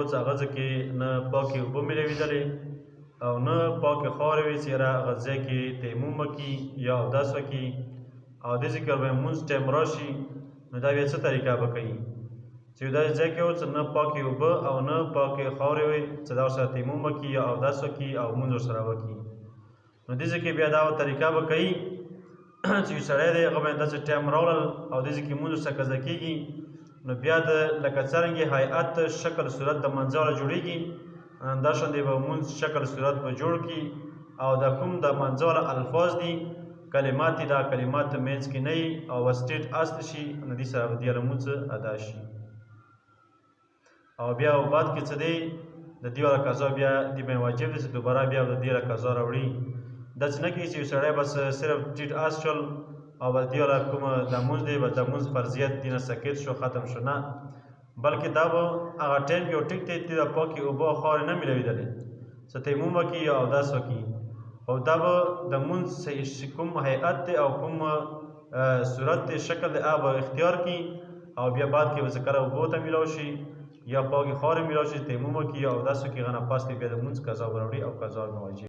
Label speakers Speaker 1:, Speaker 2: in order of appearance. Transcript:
Speaker 1: اوس هغه ځای کې نه پاکې اوبه میلوېدلې او نه پاکې خاورې وې چې یاره هغه ځای کې تیمم وکړي یا اودس وکړي او دې ځای کې ورباندې لمونځ ټایم راشي نو دا بیا څه طریقه به کوي چې داسې ځای کې و چې نه پاکې اوبه او نه پاکې خاورې وې چې دا ورسره تیمم وکړي یا اودس وکړي او لمونځ ورسره وکړي نو دې ځای کې بیا دا طریقه به کوي چې یو سړی دی هغه باندې داسې ټایم راوړل او دې ځای کې لمونځ ورسره قضا کېږي نو بیا د لکه څرنګې هیئت شکل صورت د منځه والا جوړېږي همداشانې به لمونځ شکل صورت به جوړ کړي او دا کوم د منځه والا الفاظ دي کلمات دي دا کلمات منځ کې نه وي او سټیټ اصل شي نو دې سره به دې لمونځ ادا شي او بیا بعد کې څه دی د دې والا قضا بیا دې باندې واجب دی چې دوباره بیا د دې والا قضا راوړي داسې نه کېږي چې یو سړی بس صرف ټیټ اس شول او به دې والا کومه د لمونځ دی به د لمونځ فرضیت دې نه سقط شو ختم شو نه بلکې دا به هغه ټایم کې یو ټیک دی د پاکې اوبه او خاورې نه میلوېدلې څه تیمم وکړي یا اودس وکړي او دا به د لمونځ کوم هیئت دی او کوم صورت دی شکل دی هغه به اختیار کړي او بیا بعد کې به ذکر اوبو ته میلاو شي یا پاکې خاورې میلاو شي تیمم وکړي یا اودس وکړي هغه نه پاس بیا د لمونځ قضا به راوړي او قضا به واجب